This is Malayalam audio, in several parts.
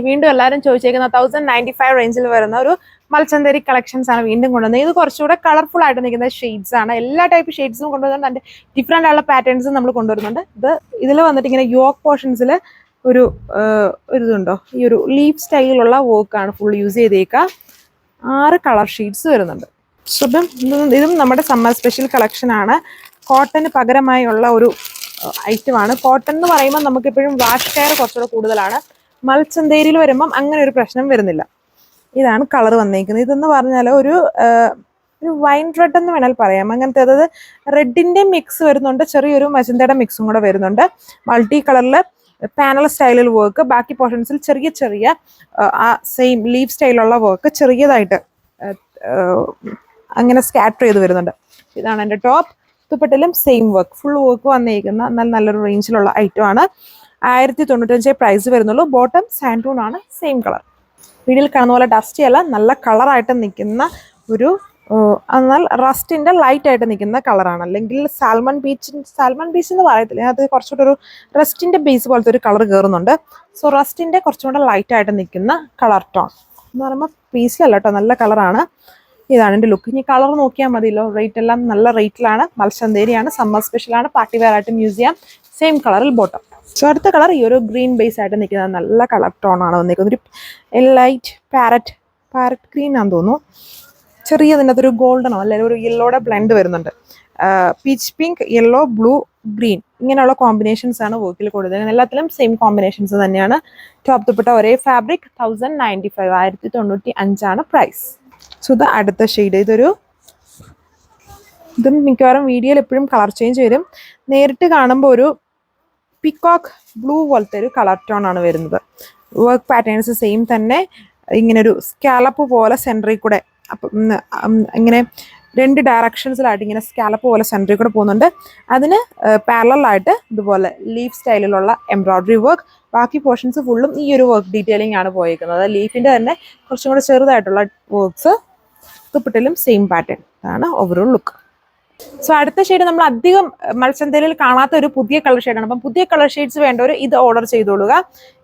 വീണ്ടും എല്ലാവരും ചോദിച്ചേക്കുന്ന 1095 റേഞ്ചിൽ വരുന്ന ഒരു മൽച്ചന്തേരി കളക്ഷൻസ് ആണ് വീണ്ടും കൊണ്ടുവന്നത്. ഇത് കുറച്ചുകൂടെ കളർഫുൾ ആയിട്ട് നിൽക്കുന്ന ഷെയ്ഡ്സ് ആണ്. എല്ലാ ടൈപ്പ് ഷെയ്ഡ്സും കൊണ്ടുവരുന്നുണ്ട്. അതിന്റെ ഡിഫറെന്റ് ആയുള്ള പാറ്റേൺസും നമ്മൾ കൊണ്ടുവരുന്നുണ്ട്. ഇതിൽ വന്നിട്ട് ഇങ്ങനെ യോക്ക് പോർഷൻസിൽ ഒരു ഇതുണ്ടോ, ഈ ഒരു ലീഫ് സ്റ്റൈലിലുള്ള വർക്കാണ് ഫുൾ യൂസ് ചെയ്തേക്കുക. 6 കളർ ഷെയ്ഡ്സ് വരുന്നുണ്ട്. സോ ഇതും നമ്മുടെ സമ്മർ സ്പെഷ്യൽ കളക്ഷൻ ആണ്. കോട്ടന് പകരമായുള്ള ഒരു ഐറ്റമാണ്. കോട്ടൺ എന്ന് പറയുമ്പോൾ നമുക്കിപ്പോഴും വാഷ് കെയർ കുറച്ചുകൂടെ കൂടുതലാണ്. മൽച്ചന്തേരിയിൽ വരുമ്പം അങ്ങനെ ഒരു പ്രശ്നം വരുന്നില്ല. ഇതാണ് കളർ വന്നേക്കുന്നത്. ഇതെന്ന് പറഞ്ഞാൽ ഒരു വൈൻ റെഡ് എന്ന് വേണമെങ്കിൽ പറയാം. അങ്ങനത്തെ, അതായത് റെഡിന്റെ മിക്സ് വരുന്നുണ്ട്, ചെറിയൊരു മജന്തയുടെ മിക്സും കൂടെ വരുന്നുണ്ട്. മൾട്ടി കളറിൽ പാനൽ സ്റ്റൈലിൽ വർക്ക്, ബാക്കി പോർഷൻസിൽ ചെറിയ ചെറിയ ആ സെയിം ലീഫ് സ്റ്റൈലുള്ള വർക്ക് ചെറിയതായിട്ട് അങ്ങനെ സ്കാറ്റർ ചെയ്ത് വരുന്നുണ്ട്. ഇതാണ് എൻ്റെ ടോപ്പ്. ദുപ്പട്ടയിലും സെയിം വർക്ക്, ഫുൾ വർക്ക് വന്നേക്കുന്ന നല്ലൊരു റേഞ്ചിലുള്ള ഐറ്റം ആണ്. 1095 പ്രൈസ് വരുന്നുള്ളൂ. ബോട്ടം സാൻഡൂൺ ആണ്, സെയിം കളർ. വീഡിയോയിൽ കാണുന്ന പോലെ ഡസ്റ്റി അല്ല, നല്ല കളറായിട്ട് നിൽക്കുന്ന ഒരു, എന്നാൽ റസ്റ്റിന്റെ ലൈറ്റ് ആയിട്ട് നിൽക്കുന്ന കളറാണ്. അല്ലെങ്കിൽ സാൽമൺ ബീച്ച് എന്ന് പറയത്തില്ല, അത് കുറച്ചുകൂടെ ഒരു റസ്റ്റിന്റെ ബേസ് പോലത്തെ ഒരു കളർ കയറുന്നുണ്ട്. സോ റസ്റ്റിന്റെ കുറച്ചുകൂടെ ലൈറ്റ് ആയിട്ട് നിൽക്കുന്ന കളർ ടോൺ എന്ന് പറയുമ്പോൾ പീസിലല്ല കേട്ടോ, നല്ല കളറാണ്. ഇതാണ് എൻ്റെ ലുക്ക്. ഇനി കളർ നോക്കിയാൽ മതിയല്ലോ. റേറ്റ് എല്ലാം നല്ല റേറ്റിലാണ്. മൽച്ചന്തേരിയാണ്, സമ്മർ സ്പെഷ്യലാണ്, പാർട്ടി വെയർ ആയിട്ട് യൂസ് ചെയ്യാം. സെയിം കളറിൽ ബോട്ടം. സോ അടുത്ത കളർ ഈ ഒരു ഗ്രീൻ ബേസ് ആയിട്ട് നിൽക്കുന്ന നല്ല കളർ ടോൺ ആണ് വന്നിരിക്കുന്നത്. ഒരു ലൈറ്റ് പാരറ്റ് ഗ്രീൻ ആണെന്ന് തോന്നുന്നു. ചെറിയ ഇതിനകത്തൊരു ഗോൾഡനോ അല്ലെങ്കിൽ ഒരു യെല്ലോയുടെ ബ്ലെൻഡ് വരുന്നുണ്ട്. Peach pink, yellow, blue, green ഇങ്ങനെയുള്ള കോമ്പിനേഷൻസ് ആണ് വർക്കിൽ കൊടുത്തത്. എല്ലാത്തിലും സെയിം കോമ്പിനേഷൻസ് തന്നെയാണ്. ടോപ്പ് ദുപ്പട്ട ഒരേ ഫാബ്രിക്. 1095 1095 പ്രൈസ്. സോ ഇത് അടുത്ത ഷെയ്ഡ്. ഇതും മിക്കവാറും വീഡിയോയിൽ എപ്പോഴും കളർ ചേഞ്ച് വരും. നേരിട്ട് കാണുമ്പോൾ ഒരു പിക്കോക്ക് ബ്ലൂ പോലത്തെ ഒരു കളർ ടോൺ ആണ് വരുന്നത്. വർക്ക് പാറ്റേൺസ് സെയിം തന്നെ. ഇങ്ങനെ ഒരു സ്കാലപ്പ് പോലെ സെൻറ്ററിൽ കൂടെ, അപ്പം ഇങ്ങനെ 2 ഡയറക്ഷൻസിലായിട്ട് ഇങ്ങനെ സ്കാലപ്പ് പോലെ സെൻറ്ററിൽ കൂടെ പോകുന്നുണ്ട്. അതിന് പാരലലായിട്ട് ഇതുപോലെ ലീഫ് സ്റ്റൈലിലുള്ള എംബ്രോയ്ഡറി വർക്ക്. ബാക്കി പോർഷൻസ് ഫുള്ളും ഈ ഒരു വർക്ക് ഡീറ്റെയിലിംഗ് ആണ് പോയിരിക്കുന്നത്. ലീഫിൻ്റെ തന്നെ കുറച്ചും കൂടെ ചെറുതായിട്ടുള്ള വർക്ക്സ്. ദുപ്പട്ടയിലും സെയിം പാറ്റേൺ. അതാണ് ഓവറോൾ ലുക്ക്. സോ അടുത്ത ഷെയ്ഡ് നമ്മൾ അധികം മൽച്ചന്തേരിയിൽ കാണാത്ത ഒരു പുതിയ കളർ ഷെയ്ഡാണ്. അപ്പം പുതിയ കളർ ഷെയ്ഡ്സ് വേണ്ടവർ ഇത് ഓർഡർ ചെയ്തോളുക.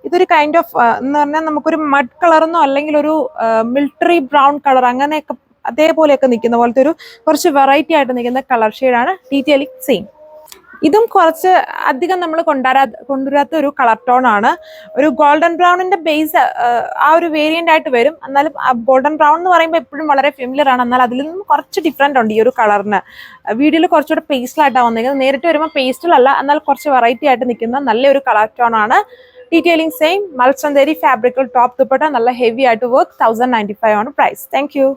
ഇതൊരു കൈൻഡ് ഓഫ് എന്ന് പറഞ്ഞാൽ നമുക്കൊരു മഡ് കളറെന്നോ അല്ലെങ്കിൽ ഒരു മിലിറ്ററി ബ്രൗൺ കളർ അങ്ങനെയൊക്കെ അതേപോലെയൊക്കെ നിൽക്കുന്ന പോലത്തെ ഒരു കുറച്ച് വെറൈറ്റി ആയിട്ട് നിൽക്കുന്ന കളർ ഷെയ്ഡാണ്. Detailing same. ഇതും കുറച്ച് അധികം നമ്മൾ കൊണ്ടുവരാത്ത ഒരു കളർ ടോൺ ആണ്. ഒരു ഗോൾഡൻ ബ്രൗണിന്റെ ബേസ് ആ ഒരു വേരിയന്റ് ആയിട്ട് വരും. എന്നാലും ഗോൾഡൻ ബ്രൗൺ എന്ന് പറയുമ്പോൾ എപ്പോഴും വളരെ ഫെമിലിയർ ആണ്. എന്നാൽ അതിൽ നിന്നും കുറച്ച് ഡിഫറെന്റ് ഉണ്ട് ഈ ഒരു കളറിന്. വീഡിയോയിൽ കുറച്ചുകൂടെ പേസ്റ്റലായിട്ടാണ് വന്നിരിക്കുന്നത്. നേരിട്ട് വരുമ്പോൾ പേസ്റ്റലല്ല, എന്നാൽ കുറച്ച് വെറൈറ്റി ആയിട്ട് നിൽക്കുന്ന നല്ലൊരു കളർ ടോൺ ആണ്. Detailing same. മൽച്ചന്തേരി ഫാബ്രിക്കൽ ടോപ്പ് ദുപ്പട്ട, നല്ല ഹെവി ആയിട്ട് വർക്ക്. 1095 ആണ് പ്രൈസ്. Thank you.